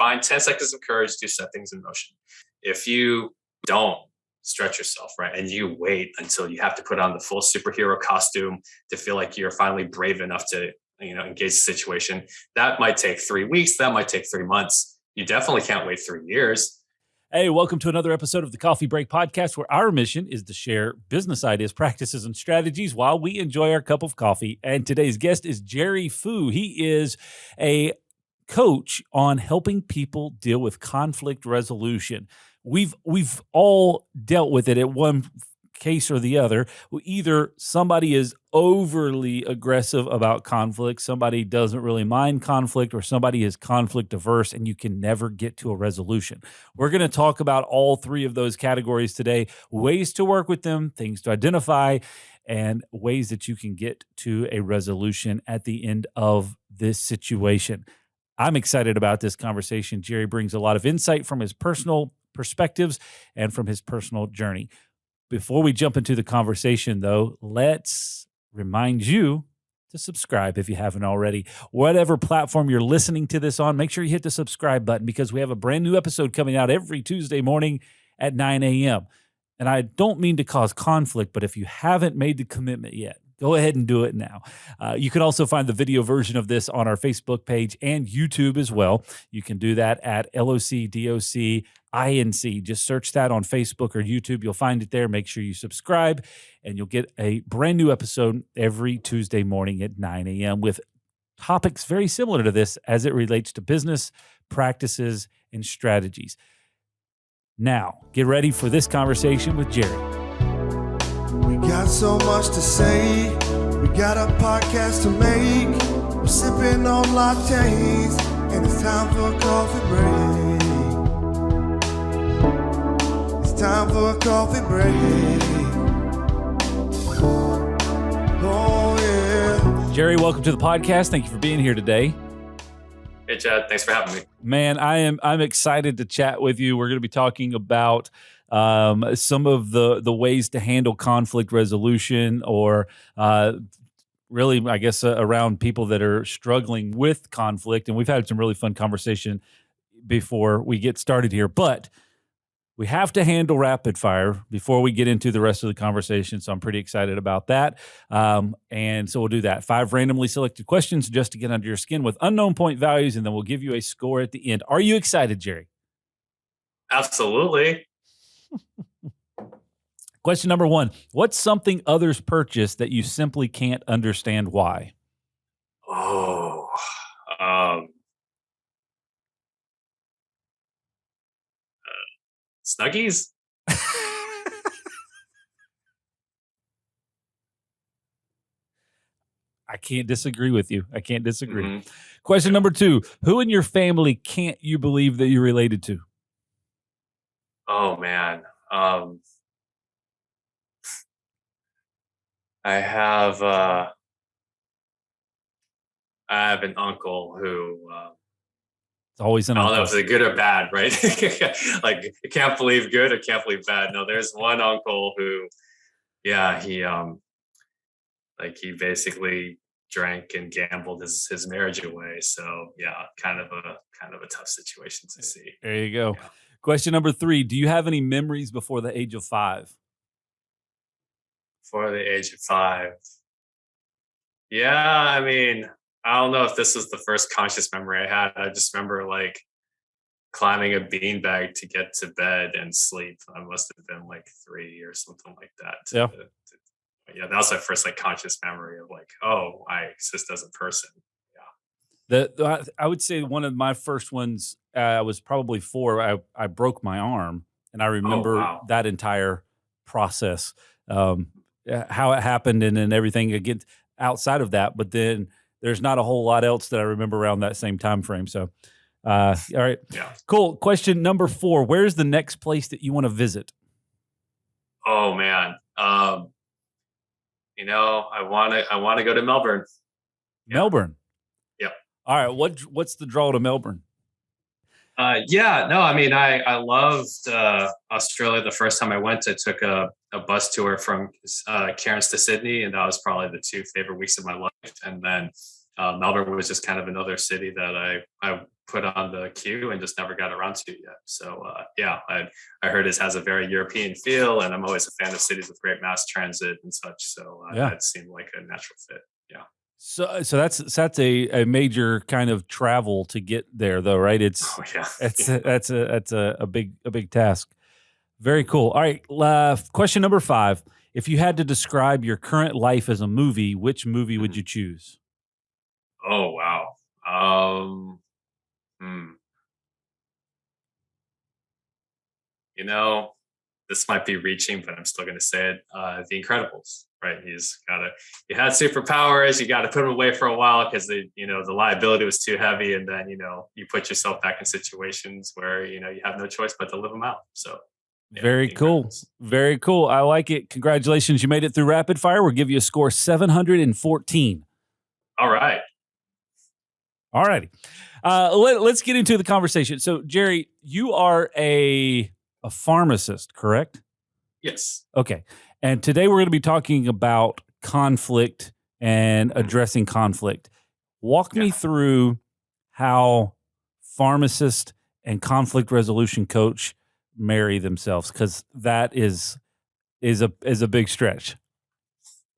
find 10 seconds of courage to set things in motion. If you don't stretch yourself, right, and you wait until you have to put on the full superhero costume to feel like you're finally brave enough to, engage the situation, that might take 3 weeks. That might take 3 months. You definitely can't wait 3 years. Hey, welcome to another episode of the Coffee Break Podcast, where our mission is to share business ideas, practices, and strategies while we enjoy our cup of coffee. And today's guest is Jerry Fu. He is a coach on helping people deal with conflict resolution. We've all dealt with it at one case or the other. Either somebody is overly aggressive about conflict, somebody doesn't really mind conflict, or somebody is conflict averse and you can never get to a resolution. We're going to talk about all three of those categories today, ways to work with them, things to identify, and ways that you can get to a resolution at the end of this situation. I'm excited about this conversation. Jerry brings a lot of insight from his personal perspectives and from his personal journey. Before we jump into the conversation, though, let's remind you to subscribe if you haven't already. Whatever platform you're listening to this on, make sure you hit the subscribe button because we have a brand new episode coming out every Tuesday morning at 9 a.m. And I don't mean to cause conflict, but if you haven't made the commitment yet, go ahead and do it now. You can also find the video version of this on our Facebook page and YouTube as well. You can do that at LOCDOC INC. Just search that on Facebook or YouTube. You'll find it there. Make sure you subscribe, and you'll get a brand new episode every Tuesday morning at 9 a.m. with topics very similar to this as it relates to business, practices, and strategies. Now, get ready for this conversation with Jerry. We got so much to say. We got a podcast to make. We're sipping on lattes, and it's time for a coffee break. It's time for a coffee break. Oh, yeah. Jerry, welcome to the podcast. Thank you for being here today. Hey, Chad. Thanks for having me. Man, I'm excited to chat with you. We're going to be talking about some of the ways to handle conflict resolution, or really, I guess, around people that are struggling with conflict. And we've had some really fun conversation before we get started here, but we have to handle rapid fire before we get into the rest of the conversation. So I'm pretty excited about that. And so we'll do that. 5 randomly selected questions just to get under your skin with unknown point values, and then we'll give you a score at the end. Are you excited, Jerry? Absolutely. Question number 1. What's something others purchase that you simply can't understand why? Snuggies? I can't disagree with you. I can't disagree. Mm-hmm. Question number 2. Who in your family can't you believe that you're related to? Oh, man. I have an uncle who it's always an I don't uncle. know if it's good or bad, right? Like, I can't believe good, I can't believe bad. No, there's one uncle who, he basically drank and gambled his marriage away. So yeah, kind of a tough situation to see. There you go. Yeah. Question number 3. Do you have any memories before the age of 5? Before the age of 5. Yeah, I mean, I don't know if this was the first conscious memory I had. I just remember climbing a beanbag to get to bed and sleep. I must have been 3 or something like that. Yeah, that was my first conscious memory of oh, I exist as a person. Yeah. I would say one of my first ones, I was probably 4. I broke my arm, and I remember that entire process, how it happened, and then everything again outside of that. But then there's not a whole lot else that I remember around that same time frame. So, all right, yeah, cool. Question number 4: where's the next place that you want to visit? Oh man, I want to go to Melbourne. Yeah. Melbourne. Yep. All right. What's the draw to Melbourne? I loved Australia. The first time I went, I took a bus tour from Cairns to Sydney, and that was probably the 2 favorite weeks of my life. And then Melbourne was just kind of another city that I put on the queue and just never got around to it yet. So yeah, I heard it has a very European feel, and I'm always a fan of cities with great mass transit and such. So that seemed like a natural fit. Yeah. So that's a major kind of travel to get there, though, right? It's that's a big task. Very cool. All right, question number 5. If you had to describe your current life as a movie, which movie would you choose? Oh wow. You know, this might be reaching, but I'm still going to say it. The Incredibles, right? He had superpowers. You got to put him away for a while because the liability was too heavy, and then you put yourself back in situations where you have no choice but to live them out. So. Yeah, very cool. Very cool. I like it. Congratulations. You made it through rapid fire. We'll give you a score 714. All right. All righty. Let's get into the conversation. So, Jerry, you are a pharmacist, correct? Yes. Okay. And today we're going to be talking about conflict and addressing conflict. Walk me through how pharmacist and conflict resolution coach marry themselves, because that is a big stretch.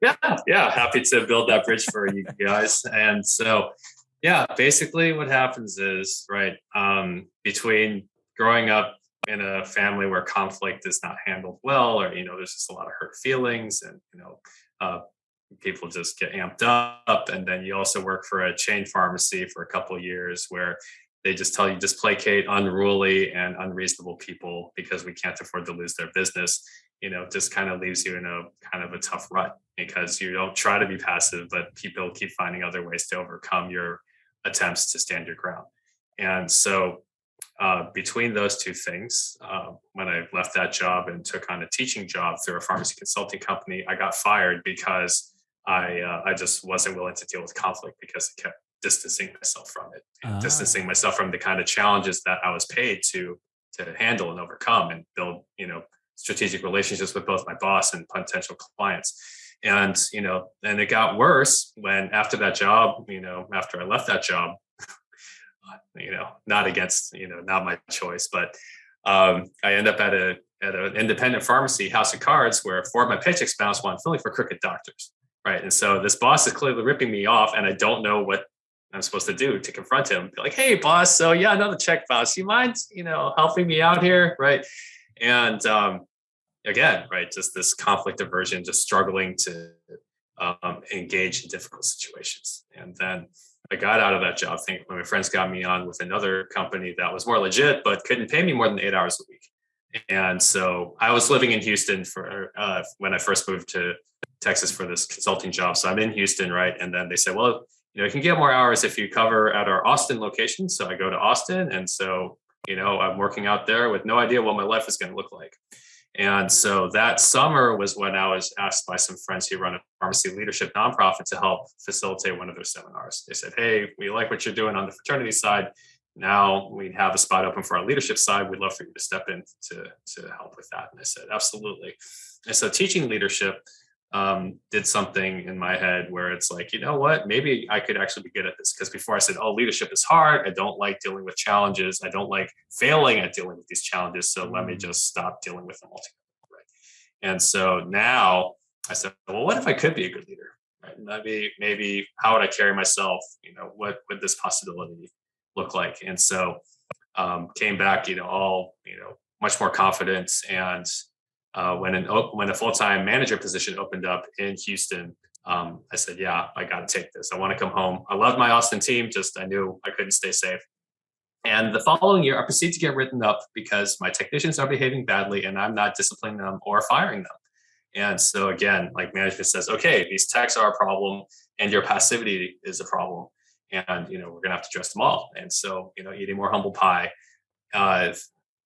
Yeah. Happy to build that bridge for you guys. And so, basically what happens is, right, between growing up in a family where conflict is not handled well, or, there's just a lot of hurt feelings, and, people just get amped up. And then you also work for a chain pharmacy for a couple of years where they just tell you just placate unruly and unreasonable people because we can't afford to lose their business. Just kind of leaves you in a kind of a tough rut because you don't try to be passive, but people keep finding other ways to overcome your attempts to stand your ground. And so between those two things, when I left that job and took on a teaching job through a pharmacy consulting company, I got fired because I just wasn't willing to deal with conflict because I kept distancing myself from it, and distancing myself from the kind of challenges that I was paid to handle and overcome and build, strategic relationships with both my boss and potential clients. And, then it got worse when after that job, after I left that job, not against, not my choice, but I end up at an independent pharmacy, House of Cards, where 4 of my paychecks bounced while I'm filling for crooked doctors. Right. And so this boss is clearly ripping me off, and I don't know what I'm supposed to do to confront him. Be like, hey, boss, so another check bounce. You mind, helping me out here? Right. And again, right, just this conflict aversion, just struggling to engage in difficult situations. And then I got out of that job. When my friends got me on with another company that was more legit, but couldn't pay me more than 8 hours a week. And so I was living in Houston for when I first moved to Texas for this consulting job. So I'm in Houston, right? And then they said, well, you can get more hours if you cover at our Austin location. So I go to Austin. And so, I'm working out there with no idea what my life is going to look like. And so that summer was when I was asked by some friends who run a pharmacy leadership nonprofit to help facilitate one of their seminars. They said, hey, we like what you're doing on the fraternity side. Now we have a spot open for our leadership side. We'd love for you to step in to help with that. And I said, absolutely. And so teaching leadership did something in my head where it's like, you know what, maybe I could actually be good at this. Because before I said, leadership is hard. I don't like dealing with challenges. I don't like failing at dealing with these challenges. So let me just stop dealing with them altogether. Right? And so now I said, well, what if I could be a good leader? Right? Maybe how would I carry myself? What would this possibility look like? And so came back, much more confident. And when a full-time manager position opened up in Houston, I said, yeah, I got to take this. I want to come home. I loved my Austin team. Just I knew I couldn't stay safe. And the following year, I proceeded to get written up because my technicians are behaving badly and I'm not disciplining them or firing them. And so again, like management says, okay, these techs are a problem and your passivity is a problem. And, we're going to have to address them all. And so, eating more humble pie.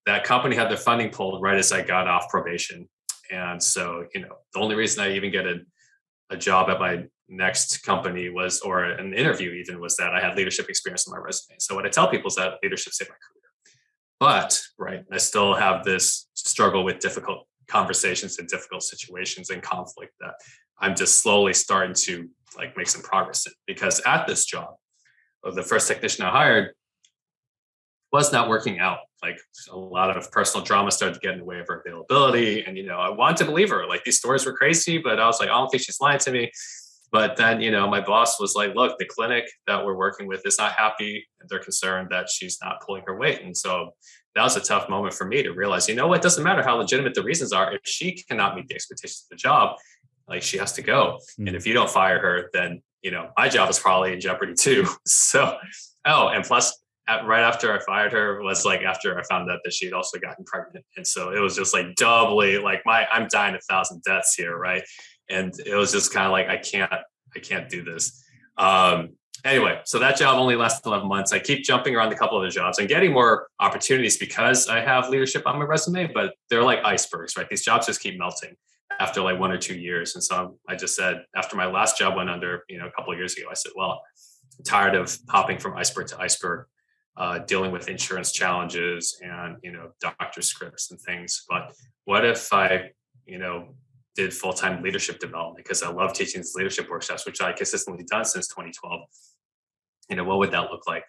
That company had their funding pulled right as I got off probation. And so, the only reason I even get a job at my next company or an interview even, was that I had leadership experience on my resume. So what I tell people is that leadership saved my career. But, right, I still have this struggle with difficult conversations and difficult situations and conflict that I'm just slowly starting to make some progress in. Because at this job, the first technician I hired, was not working out. Like a lot of personal drama started to get in the way of her availability. And, I wanted to believe her. Like these stories were crazy, but I was like, I don't think she's lying to me. But then, my boss was like, look, the clinic that we're working with is not happy. They're concerned that she's not pulling her weight. And so that was a tough moment for me to realize, it doesn't matter how legitimate the reasons are. If she cannot meet the expectations of the job, like she has to go. And if you don't fire her, then, my job is probably in jeopardy too. So, and plus, right after I fired her was like after I found out that she had also gotten pregnant. And so it was just like doubly like I'm dying 1,000 deaths here, right? And it was just kind of like, I can't do this. Anyway, so that job only lasted 11 months. I keep jumping around a couple of the jobs and getting more opportunities because I have leadership on my resume, but they're like icebergs, right? These jobs just keep melting after like 1 or 2 years. And so I just said, after my last job went under, a couple of years ago, I said, well, I'm tired of hopping from iceberg to iceberg, dealing with insurance challenges and, doctor scripts and things. But what if I, did full-time leadership development, because I love teaching these leadership workshops, which I consistently done since 2012. What would that look like?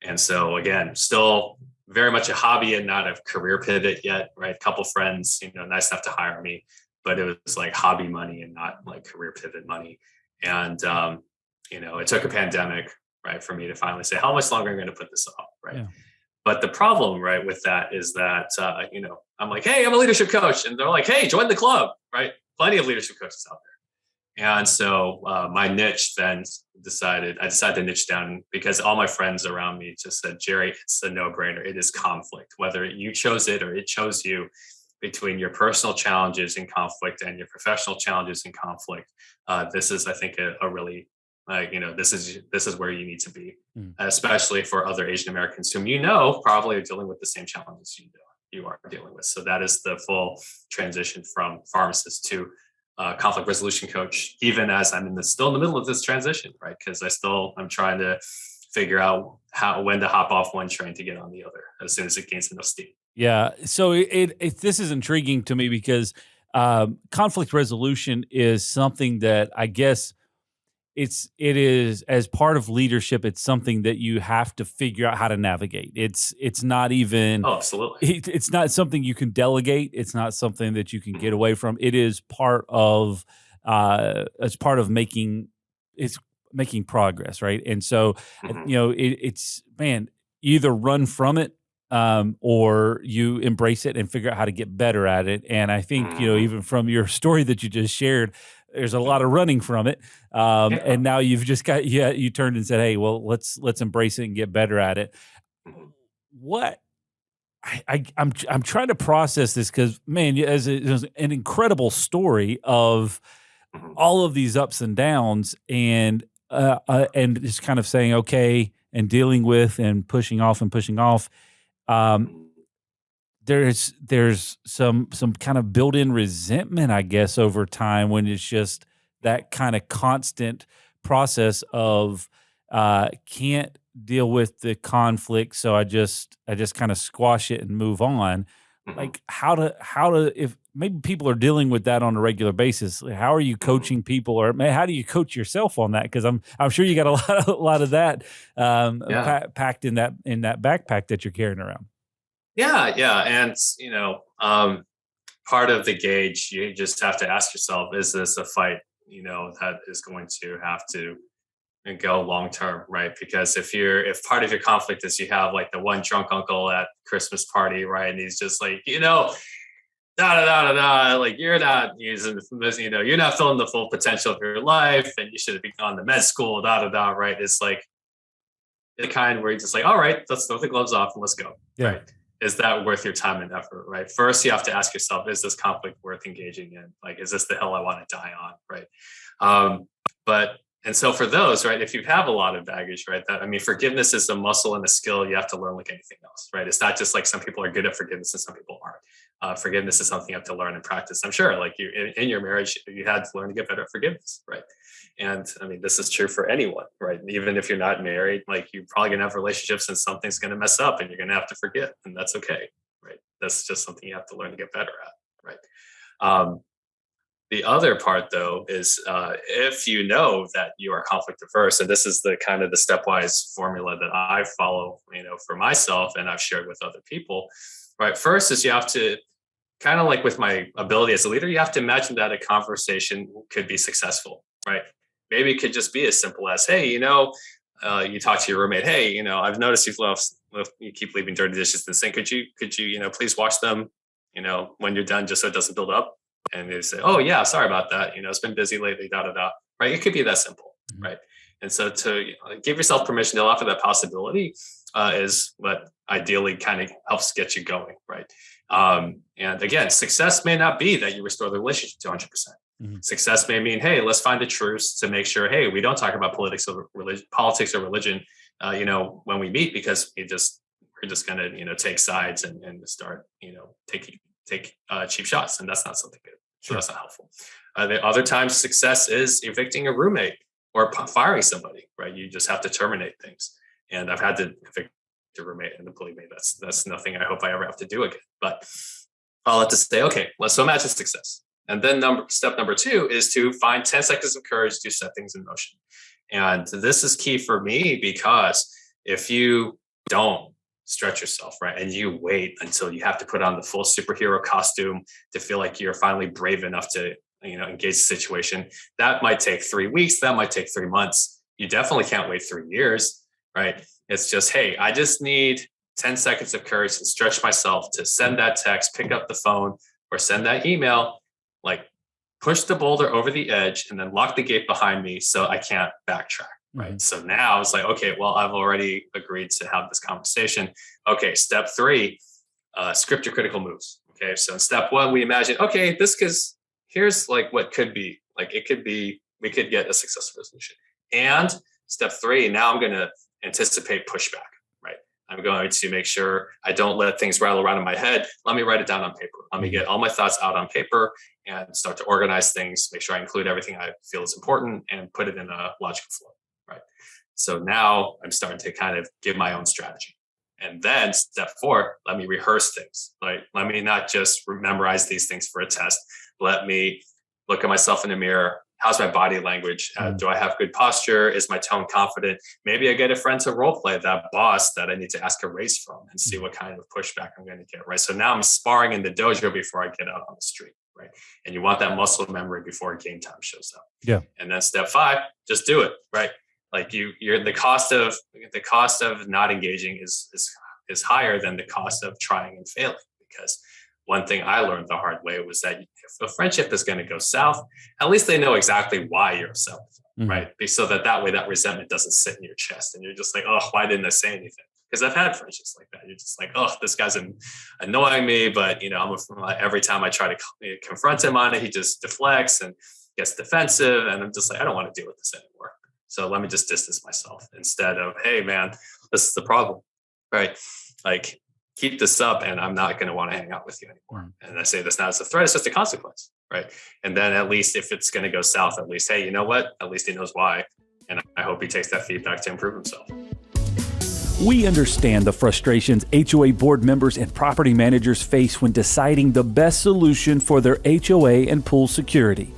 And so again, still very much a hobby and not a career pivot yet, right? A couple friends, nice enough to hire me, but it was like hobby money and not like career pivot money. And, it took a pandemic, right, for me to finally say, how much longer am I going to put this off, right? Yeah. But the problem, right, with that is that, I'm like, hey, I'm a leadership coach. And they're like, hey, join the club, right? Plenty of leadership coaches out there. And so my niche then I decided to niche down because all my friends around me just said, Jerry, it's a no-brainer. It is conflict, whether you chose it or it chose you, between your personal challenges and conflict and your professional challenges and conflict. This is, I think, a really, this is where you need to be, especially for other Asian Americans whom probably are dealing with the same challenges you are dealing with. So that is the full transition from pharmacist to conflict resolution coach, even as I'm still in the middle of this transition, right? Because I'm trying to figure out when to hop off one train to get on the other as soon as it gains enough steam. Yeah. So this is intriguing to me because conflict resolution is something that I guess it is, as part of leadership, it's something that you have to figure out how to navigate. It's not even, absolutely. It's not something you can delegate. It's not something that you can get away from. It is part of, making progress. Right. And so, it's, man, you either run from it, or you embrace it and figure out how to get better at it. And I think, even from your story that you just shared, there's a lot of running from it. And now you've just you turned and said, hey, well, let's embrace it and get better at it. What I'm trying to process this because, man, as an incredible story of all of these ups and downs and just kind of saying, okay, and dealing with and pushing off. There's some kind of built-in resentment, I guess, over time when it's just that kind of constant process of can't deal with the conflict, so I just kind of squash it and move on. Like how to if maybe people are dealing with that on a regular basis, how are you coaching people, or how do you coach yourself on that? Because I'm sure you got a lot of that packed in that backpack that you're carrying around. Yeah. And, part of the gauge, you just have to ask yourself, is this a fight, that is going to have to go long-term, right? Because if part of your conflict is you have like the one drunk uncle at Christmas party, right? And he's just like, like you're not using this, you're not filling the full potential of your life and you should have gone to med school, right? It's like the kind where you're just like, all right, let's throw the gloves off and let's go, right? Is that worth your time and effort, right? First, you have to ask yourself, is this conflict worth engaging in? Like, is this the hill I want to die on, right? And so for those, right, if you have a lot of baggage, right, forgiveness is a muscle and a skill you have to learn like anything else, right? It's not just like some people are good at forgiveness and some people aren't. Forgiveness is something you have to learn and practice. I'm sure like you in your marriage, you had to learn to get better at forgiveness, right? And this is true for anyone, right? Even if you're not married, like you're probably gonna have relationships and something's gonna mess up and you're gonna have to forget, and that's okay, right? That's just something you have to learn to get better at, right? The other part, though, is if you know that you are conflict averse, and this is the kind of the stepwise formula that I follow, for myself, and I've shared with other people. Right, first is you have to kind of like with my ability as a leader, you have to imagine that a conversation could be successful. Right, maybe it could just be as simple as, hey, you talk to your roommate, hey, I've noticed you keep leaving dirty dishes in the sink. Could you, please wash them, when you're done, just so it doesn't build up. And they say, oh yeah, sorry about that. It's been busy lately, right? It could be that simple, right? And so to give yourself permission to offer that possibility is what ideally kind of helps get you going, right? And again, success may not be that you restore the relationship to 100%. Success may mean, hey, let's find a truce to make sure, hey, we don't talk about politics or religion, when we meet, because we're just going to, take sides and start, take cheap shots, and that's not something good. So that's not helpful. The other times, success is evicting a roommate or firing somebody, right? You just have to terminate things. And I've had to evict a roommate, and believe me, that's nothing I hope I ever have to do again. But I'll have to say, okay, let's imagine success. And then step number 2 is to find 10 seconds of courage to set things in motion. And this is key for me, because if you don't stretch yourself, right, and you wait until you have to put on the full superhero costume to feel like you're finally brave enough to engage the situation, that might take 3 weeks, that might take 3 months. You definitely can't wait 3 years, right? It's just, hey, I just need 10 seconds of courage to stretch myself to send that text, pick up the phone, or send that email, like push the boulder over the edge and then lock the gate behind me so I can't backtrack. Right. So now it's like, okay, well, I've already agreed to have this conversation. Okay. Step 3, script your critical moves. Okay. So in step 1, we imagine, okay, here's like what could be, like, we could get a successful resolution. And step 3, now I'm going to anticipate pushback, right? I'm going to make sure I don't let things rattle around in my head. Let me write it down on paper. Let me get all my thoughts out on paper and start to organize things, make sure I include everything I feel is important and put it in a logical flow. Right. So now I'm starting to kind of give my own strategy. And then step 4, let me rehearse things. Like, let me not just memorize these things for a test. Let me look at myself in the mirror. How's my body language? Do I have good posture? Is my tone confident? Maybe I get a friend to role play that boss that I need to ask a raise from and see what kind of pushback I'm going to get. Right. So now I'm sparring in the dojo before I get out on the street. Right. And you want that muscle memory before game time shows up. Yeah. And then step 5, just do it. Right. Like you're the cost of not engaging is higher than the cost of trying and failing. Because one thing I learned the hard way was that if a friendship is going to go south, at least they know exactly why you're upset with them, right? So that way that resentment doesn't sit in your chest and you're just like, oh, why didn't I say anything? Because I've had friendships like that. You're just like, oh, this guy's annoying me, but every time I try to confront him on it, he just deflects and gets defensive, and I'm just like, I don't want to deal with this anymore. So let me just distance myself instead of, hey, man, this is the problem, right? Like, keep this up and I'm not going to want to hang out with you anymore. And I say this not as a threat, it's just a consequence, right? And then at least if it's going to go south, at least, hey, you know what? At least he knows why. And I hope he takes that feedback to improve himself. We understand the frustrations HOA board members and property managers face when deciding the best solution for their HOA and pool security.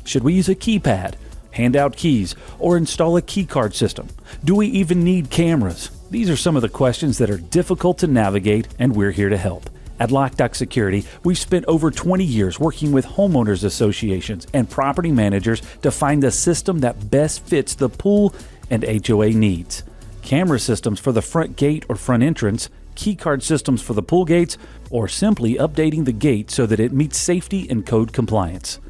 Should we use a keypad, hand out keys, or install a key card system? Do we even need cameras? These are some of the questions that are difficult to navigate, and we're here to help. At Loc-Doc Security, we've spent over 20 years working with homeowners associations and property managers to find the system that best fits the pool and HOA needs. Camera systems for the front gate or front entrance, key card systems for the pool gates, or simply updating the gate so that it meets safety and code compliance.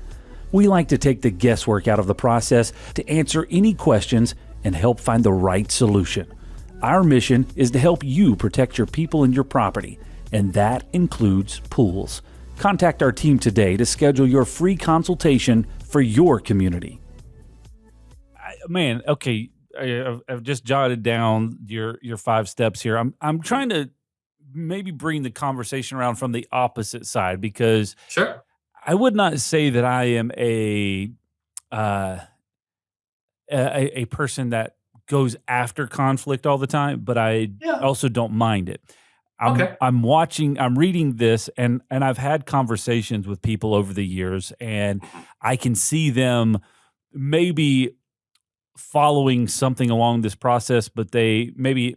We like to take the guesswork out of the process to answer any questions and help find the right solution. Our mission is to help you protect your people and your property, and that includes pools. Contact our team today to schedule your free consultation for your community. Okay, I've just jotted down your 5 steps here. I'm trying to maybe bring the conversation around from the opposite side, because sure, I would not say that I am a person that goes after conflict all the time, but I also don't mind it. Okay. I'm reading this, and I've had conversations with people over the years, and I can see them maybe following something along this process, but they maybe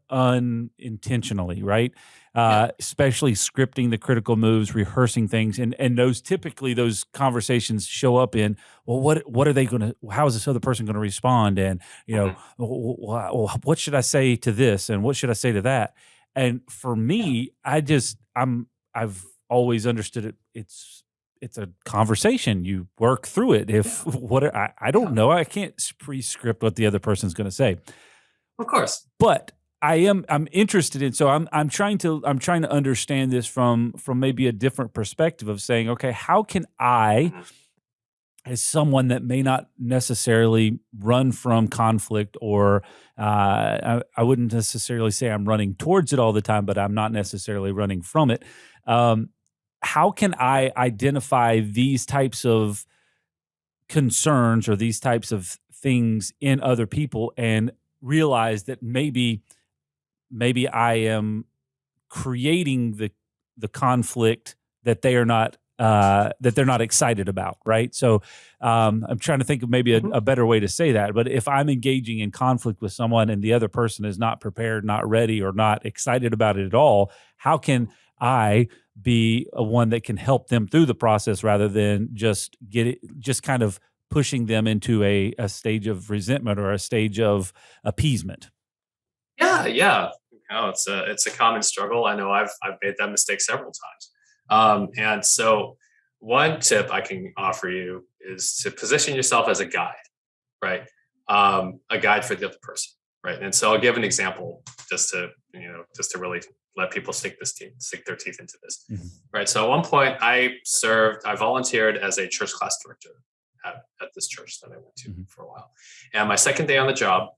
unintentionally, right? Especially scripting the critical moves, rehearsing things, and those conversations show up in, well, what are they going to? How is this other person going to respond? And what should I say to this, and what should I say to that? And for me, I've always understood it. It's a conversation. You work through it. I don't know. I can't pre-script what the other person's going to say. Of course. But I'm interested in, so I'm trying to understand this from maybe a different perspective of saying, okay, how can I, as someone that may not necessarily run from conflict, or I wouldn't necessarily say I'm running towards it all the time, but I'm not necessarily running from it. How can I identify these types of concerns or these types of things in other people and realize that maybe I am creating the conflict that they're not excited about, right? So I'm trying to think of maybe a better way to say that. But if I'm engaging in conflict with someone and the other person is not prepared, not ready, or not excited about it at all, how can I be a one that can help them through the process rather than just kind of pushing them into a stage of resentment or a stage of appeasement? Yeah. It's a common struggle. I know I've made that mistake several times. And so one tip I can offer you is to position yourself as a guide, right? A guide for the other person, right? And so I'll give an example just to really let people stick their teeth into this, right? So at one point I volunteered as a church class director at this church that I went to for a while. And my second day on the job,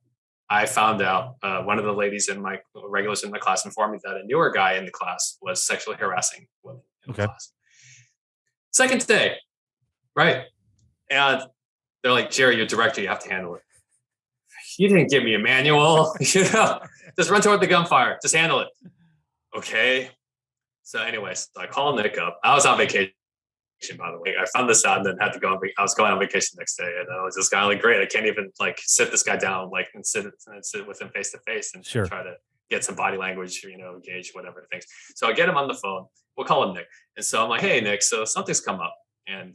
I found out one of the ladies regulars in my class informed me that a newer guy in the class was sexually harassing women in the class. Second day, right? And they're like, Jerry, you're director, you have to handle it. You didn't give me a manual, just run toward the gunfire, just handle it. Okay. So anyways, I called Nick up. I was on vacation, by the way. I found this out and then had to go. I was going on vacation the next day, and I was just kind of like, great. I can't even sit this guy down, and sit with him face to face and try to get some body language, engage whatever things. So I get him on the phone. We'll call him Nick. And so I'm like, hey Nick, so something's come up, and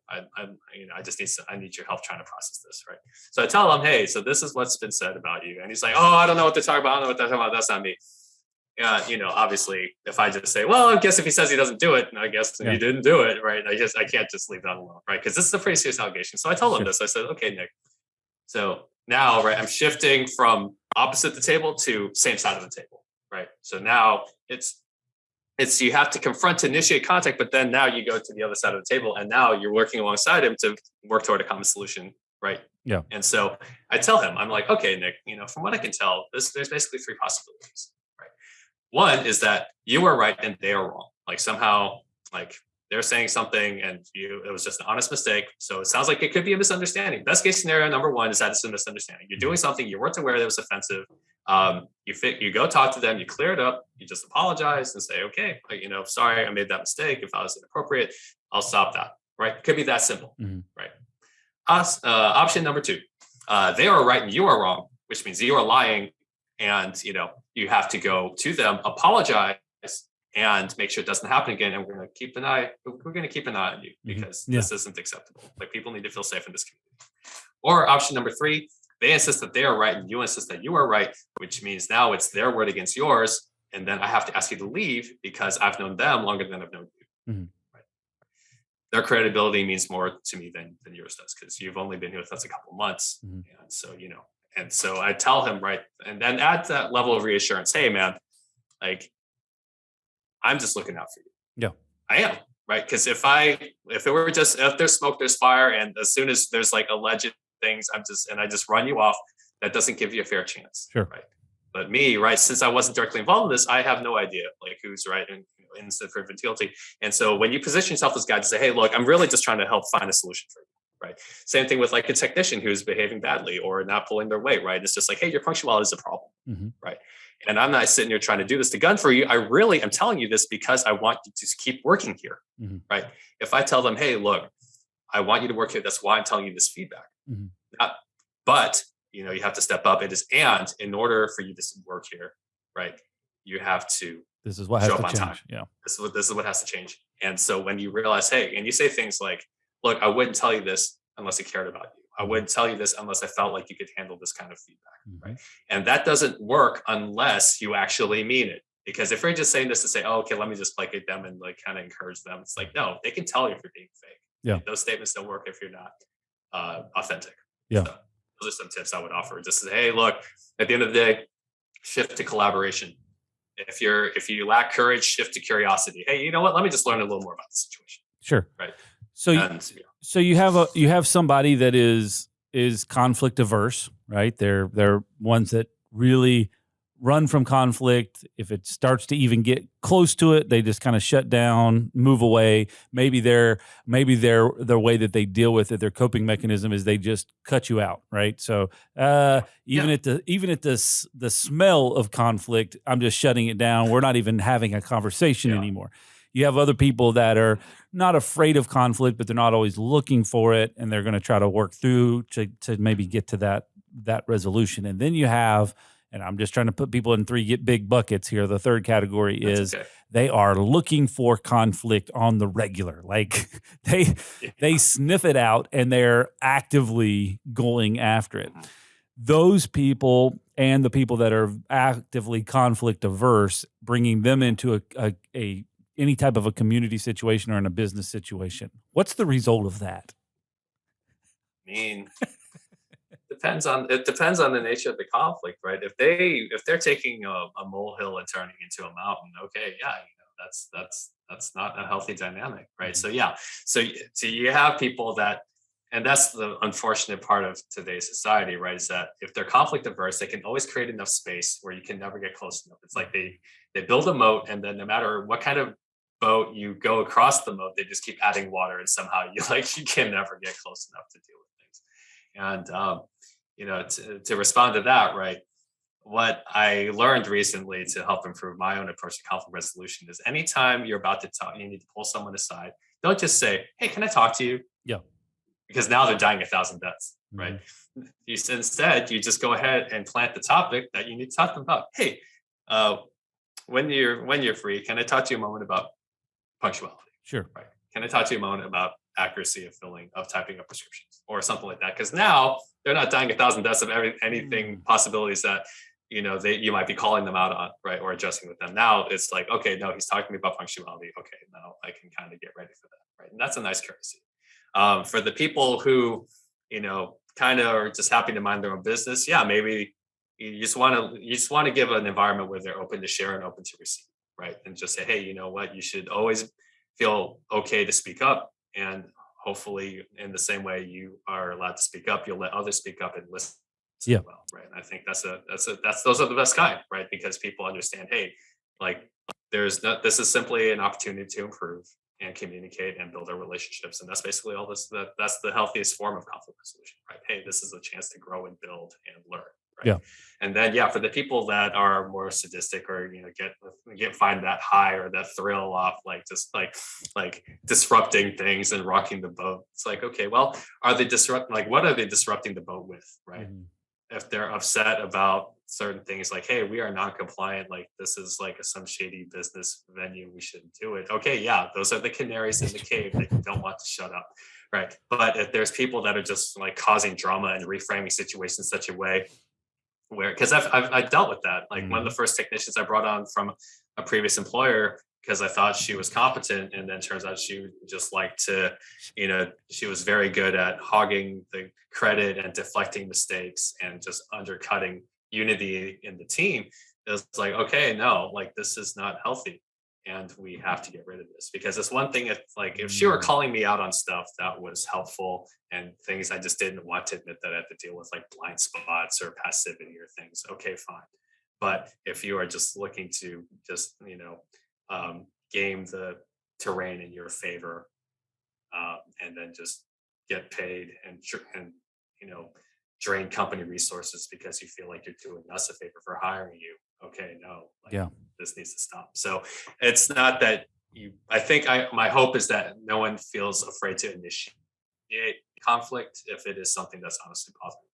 I need your help trying to process this, right? So I tell him, hey, so this is what's been said about you, and he's like, oh, I don't know what they're talking about. I don't know what they're talking about. That's not me. Obviously, if I just say, well, I guess if he says he doesn't do it, I guess he didn't do it, right? I can't just leave that alone, right? Because this is a pretty serious allegation. So I told him this. I said, okay, Nick. So now, right, I'm shifting from opposite the table to same side of the table, right? So now it's you have to confront to initiate contact, but then now you go to the other side of the table, and now you're working alongside him to work toward a common solution, right? Yeah. And so I tell him, I'm like, okay, Nick, from what I can tell, there's basically three possibilities. One is that you are right and they are wrong. Somehow, they're saying something and it was just an honest mistake. So it sounds like it could be a misunderstanding. Best case scenario number one is that it's a misunderstanding. You're doing something, you weren't aware that it was offensive. You go talk to them, you clear it up, you just apologize and say, okay, sorry, I made that mistake. If I was inappropriate, I'll stop that. Right? It could be that simple. Right? Option number two, they are right and you are wrong, which means you are lying. And, you have to go to them, apologize, and make sure it doesn't happen again. And we're going to keep an eye on you because this isn't acceptable. People need to feel safe in this community. Or option number three, they insist that they are right and you insist that you are right, which means now it's their word against yours. And then I have to ask you to leave because I've known them longer than I've known you. Right? Their credibility means more to me than yours does because you've only been here with us a couple months. And so, and so I tell him, right, and then add that level of reassurance. Hey, man, I'm just looking out for you. Yeah, I am, right? Because if there's smoke, there's fire, and as soon as there's alleged things, I just run you off. That doesn't give you a fair chance, right? But me, right, since I wasn't directly involved in this, I have no idea who's right and innocent, proven guilty. And so when you position yourself as a guy to say, hey, look, I'm really just trying to help find a solution for you. Right. Same thing with a technician who's behaving badly or not pulling their weight. Right. It's just hey, your punctuality is a problem. Right. And I'm not sitting here trying to do this to gun for you. I really am telling you this because I want you to keep working here, right? If I tell them, hey, look, I want you to work here, that's why I'm telling you this feedback. But, you have to step up. It is, and in order for you to work here, right, you have to this is what has show to up on change. time. Yeah. This is what has to change. And so when you realize, hey, and you say things like, look, I wouldn't tell you this unless I cared about you. I wouldn't tell you this unless I felt like you could handle this kind of feedback, right? And that doesn't work unless you actually mean it. Because if you're just saying this to say, oh, okay, let me just placate them and like kind of encourage them, it's like, no, they can tell you if you're being fake. Yeah. Those statements don't work if you're not authentic. Yeah. So those are some tips I would offer. Just to say, hey, look, at the end of the day, shift to collaboration. If you lack courage, shift to curiosity. Hey, you know what? Let me just learn a little more about the situation. Sure. Right. So you have somebody that is conflict averse, right? They're ones that really run from conflict. If it starts to even get close to it, they just kind of shut down, move away. Maybe their way that they deal with it, their coping mechanism is they just cut you out, right? So even at the smell of conflict, I'm just shutting it down. We're not even having a conversation anymore. You have other people that are not afraid of conflict, but they're not always looking for it, and they're going to try to work through to maybe get to that resolution. And then you have, and I'm just trying to put people in three big buckets here. The third category is they are looking for conflict on the regular. Like they sniff it out and they're actively going after it. Those people and the people that are actively conflict averse, bringing them into a any type of a community situation or in a business situation. What's the result of that? I mean, it depends on the nature of the conflict, right? If they're taking a molehill and turning into a mountain, okay, yeah, that's not a healthy dynamic, right? So so you have people that, and that's the unfortunate part of today's society, right? Is that if they're conflict averse, they can always create enough space where you can never get close enough. It's like they build a moat, and then no matter what kind of boat you go across the moat, they just keep adding water, and somehow you can never get close enough to deal with things. And to respond to that, right? What I learned recently to help improve my own approach to conflict resolution is anytime you're about to talk, you need to pull someone aside. Don't just say, "Hey, can I talk to you?" Yeah. Because now they're dying 1,000 deaths, right? Instead, you just go ahead and plant the topic that you need to talk to them about. Hey, when you're free, can I talk to you a moment about punctuality? Sure. Right. Can I talk to you a moment about accuracy of typing up prescriptions or something like that? Because now they're not dying 1,000 deaths of anything possibilities that you might be calling them out on, right, or adjusting with them. Now it's like, okay, no, he's talking to me about punctuality. Okay, now I can kind of get ready for that, right? And that's a nice courtesy. For the people who kind of are just happy to mind their own business, maybe you just want to give an environment where they're open to share and open to receive, right? And just say, hey, you know what, you should always feel okay to speak up, and hopefully in the same way you are allowed to speak up, you'll let others speak up and listen well, right? And I think those are the best kind, right? Because people understand, hey, like this is simply an opportunity to improve and communicate and build our relationships, and that's basically all this. That's the healthiest form of conflict resolution, right? Hey, this is a chance to grow and build and learn, right? Yeah. And then for the people that are more sadistic or find that high or that thrill off just disrupting things and rocking the boat, it's like, okay, well, what are they disrupting the boat with, right? If they're upset about certain things, like, hey, we are non-compliant, like this is like some shady business venue, we shouldn't do it. Okay, those are the canaries in the cave that you don't want to shut up, right? But if there's people that are just like causing drama and reframing situations in such a way where, because I've dealt with that, like one of the first technicians I brought on from a previous employer, because I thought she was competent, and then turns out she just liked to, she was very good at hogging the credit and deflecting mistakes and just undercutting unity in the team. It was like, okay, no, like this is not healthy, and we have to get rid of this. Because it's one thing if she were calling me out on stuff that was helpful and things I just didn't want to admit that I had to deal with, like blind spots or passivity or things, okay, fine. But if you are just looking to just game the terrain in your favor, and then just get paid and drain company resources because you feel like you're doing us a favor for hiring you, okay, no, like Yeah. this needs to stop. So it's not that my hope is that no one feels afraid to initiate conflict if it is something that's honestly positive.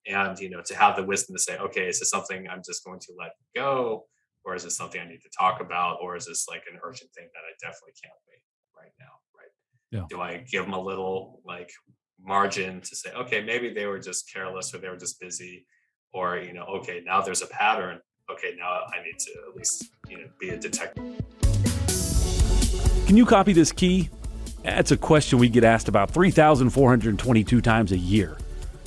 And, to have the wisdom to say, okay, is this something I'm just going to let go? Or is this something I need to talk about? Or is this like an urgent thing that I definitely can't wait right now? Right. Yeah. Do I give them a little like margin to say, okay, maybe they were just careless or they were just busy, or, okay, now there's a pattern. Okay, now I need to at least, be a detective. Can you copy this key? That's a question we get asked about 3,422 times a year.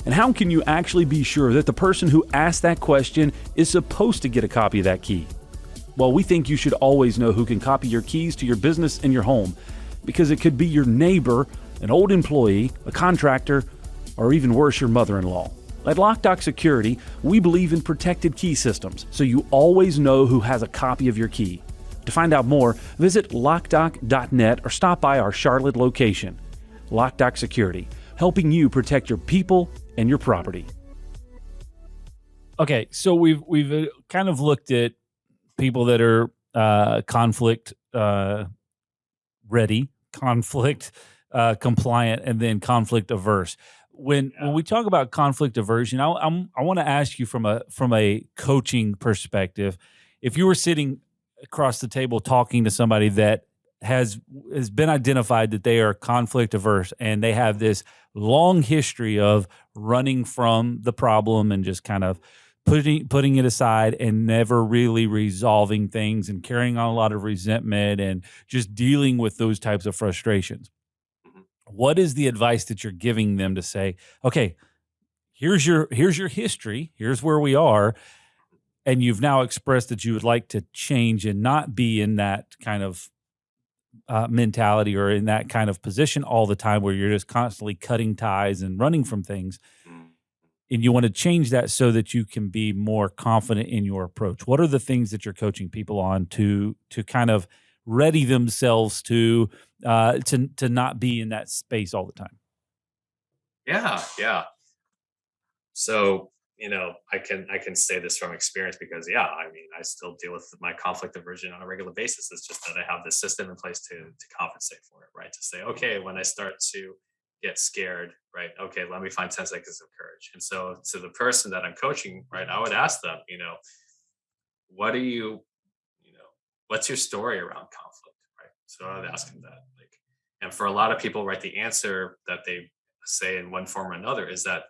And how can you actually be sure that the person who asked that question is supposed to get a copy of that key? Well, we think you should always know who can copy your keys to your business and your home, because it could be your neighbor, an old employee, a contractor, or even worse, your mother-in-law. At Loc-Doc Security, we believe in protected key systems, so you always know who has a copy of your key. To find out more, visit locdoc.net or stop by our Charlotte location. Loc-Doc Security, helping you protect your people and your property. Okay, so we've kind of looked at people that are conflict ready, conflict compliant, and then conflict averse. When we talk about conflict aversion, I want to ask you from a coaching perspective, if you were sitting across the table talking to somebody that has been identified that they are conflict averse and they have this long history of running from the problem and just kind of putting it aside and never really resolving things and carrying on a lot of resentment and just dealing with those types of frustrations. What is the advice that you're giving them to say, okay, here's your history, here's where we are, and you've now expressed that you would like to change and not be in that kind of mentality or in that kind of position all the time where you're just constantly cutting ties and running from things, and you want to change that so that you can be more confident in your approach. What are the things that you're coaching people on to kind of ready themselves to not be in that space all the time? Yeah. So, I can say this from experience because, I still deal with my conflict aversion on a regular basis. It's just that I have this system in place to compensate for it, right? To say, okay, when I start to get scared, right? Okay, let me find 10 seconds of courage. And so to the person that I'm coaching, right, I would ask them, what are you, what's your story around conflict, right? So I would ask them that, like, and for a lot of people, right, the answer that they say in one form or another is that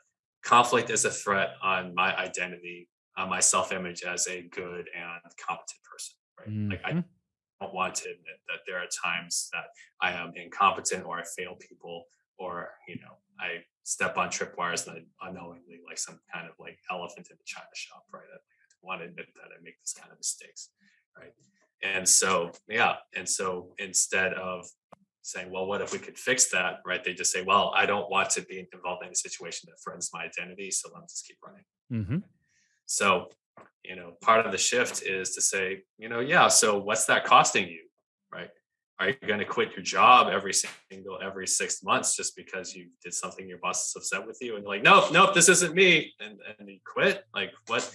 conflict is a threat on my identity, on my self-image as a good and competent person, right? Mm-hmm. Like I don't want to admit that there are times that I am incompetent or I fail people, or I step on tripwires and I unknowingly, like some kind of like elephant in the china shop, right? I don't want to admit that I make this kind of mistakes, right? And so instead of saying, well, what if we could fix that, right? They just say, well, I don't want to be involved in a situation that threatens my identity, so let me just keep running. Mm-hmm. So, part of the shift is to say, so what's that costing you, right? Are you going to quit your job every 6 months just because you did something your boss is upset with you? And you're like, nope, this isn't me. And you quit? Like what?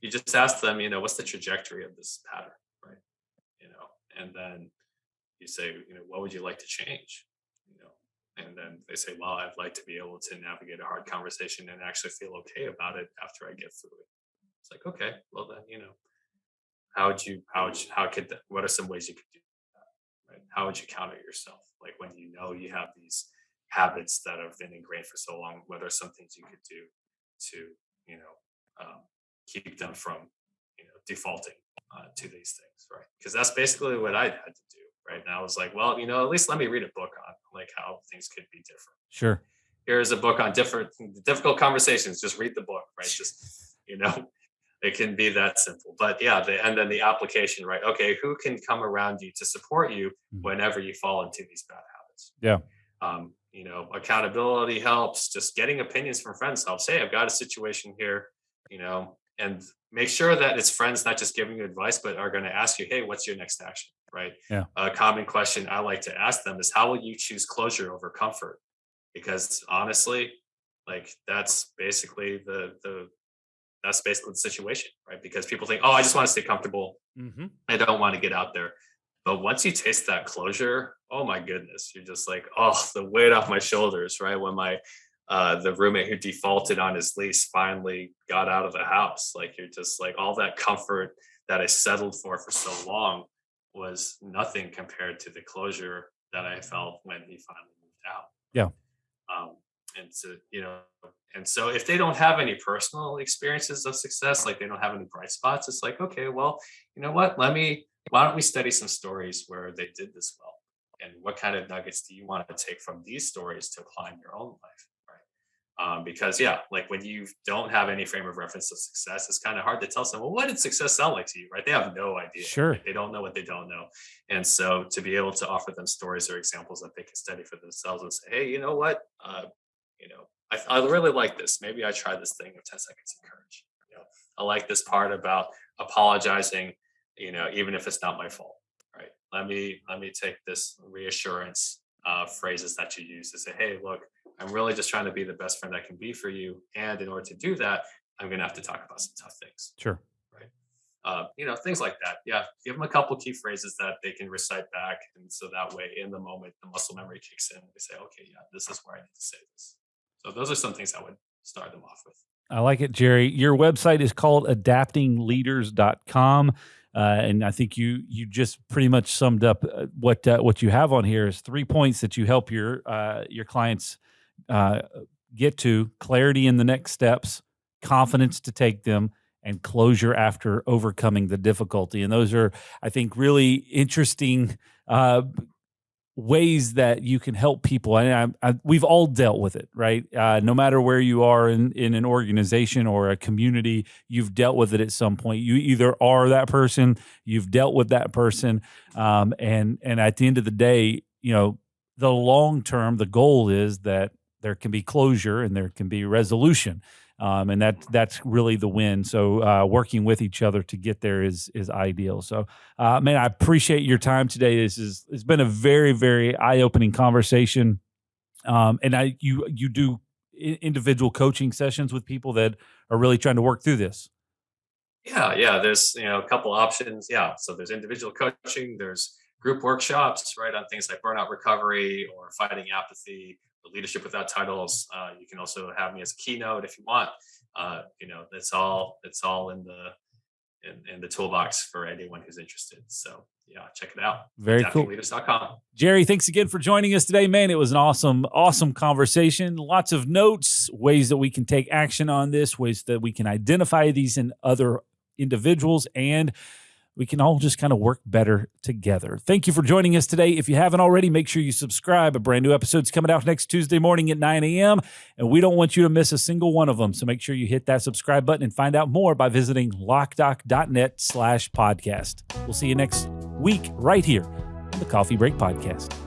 You just ask them, what's the trajectory of this pattern, right? And then you say, what would you like to change? And then they say, well, I'd like to be able to navigate a hard conversation and actually feel okay about it after I get through it. It's like, okay, well then, what are some ways you could do that? Right? How would you counter yourself? Like when you have these habits that have been ingrained for so long, what are some things you could do to, keep them from, defaulting to these things, right? Because that's basically what I had to do, right? And I was like, well, at least let me read a book on like how things could be different. Sure. Here's a book on difficult conversations. Just read the book, right? Just, it can be that simple. But and then the application, right? Okay, who can come around you to support you whenever you fall into these bad habits? Yeah. Accountability helps. Just getting opinions from friends helps. Hey, I've got a situation here, and make sure that it's friends not just giving you advice, but are going to ask you, hey, what's your next action, right? Yeah. A common question I like to ask them is, how will you choose closure over comfort? Because honestly, like that's basically the that's basically the situation, right? Because people think, oh, I just want to stay comfortable. Mm-hmm. I don't want to get out there. But once you taste that closure, oh my goodness, you're just like, oh, the weight off my shoulders, right? When my the roommate who defaulted on his lease finally got out of the house, like you're just like, all that comfort that I settled for so long was nothing compared to the closure that I felt when he finally moved out. Yeah. And so, and so if they don't have any personal experiences of success, like they don't have any bright spots, it's like, okay, well, you know what? Why don't we study some stories where they did this well? And what kind of nuggets do you want to take from these stories to apply in your own life? Right. Because like when you don't have any frame of reference of success, it's kind of hard to tell someone, well, what did success sound like to you? Right. They have no idea. Sure. Like, they don't know what they don't know. And so to be able to offer them stories or examples that they can study for themselves and say, hey, you know what? I really like this. Maybe I try this thing of 10 seconds of courage. I like this part about apologizing, even if it's not my fault, right? Let me take this reassurance phrases that you use to say, hey, look, I'm really just trying to be the best friend I can be for you. And in order to do that, I'm going to have to talk about some tough things. Sure. Right. Things like that. Yeah. Give them a couple key phrases that they can recite back. And so that way in the moment, the muscle memory kicks in. They say, okay, yeah, this is where I need to say this. So those are some things I would start them off with. I like it, Jerry. Your website is called adaptingleaders.com. And I think you just pretty much summed up what you have on here is 3 points that you help your clients get to: clarity in the next steps, confidence to take them, and closure after overcoming the difficulty. And those are, I think, really interesting ways that you can help people. And we've all dealt with it, right? No matter where you are in an organization or a community, you've dealt with it at some point. You either are that person, you've dealt with that person, and at the end of the day, the long term, the goal is that there can be closure and there can be resolution. And that's really the win. So working with each other to get there is ideal. So, man, I appreciate your time today. It's been a very, very eye-opening conversation. And you do individual coaching sessions with people that are really trying to work through this. Yeah. There's a couple options. Yeah. So there's individual coaching. There's group workshops, right, on things like burnout recovery or fighting apathy. Leadership Without Titles. You can also have me as a keynote if you want. It's all in the toolbox for anyone who's interested. So yeah, check it out. Very cool. AdaptingLeaders.com. Jerry, thanks again for joining us today, man. It was an awesome conversation. Lots of notes, ways that we can take action on this, ways that we can identify these in other individuals, and we can all just kind of work better together. Thank you for joining us today. If you haven't already, make sure you subscribe. A brand new episode's coming out next Tuesday morning at 9 a.m., and we don't want you to miss a single one of them. So make sure you hit that subscribe button and find out more by visiting Loc-Doc.net/podcast. We'll see you next week right here on the Coffee Break Podcast.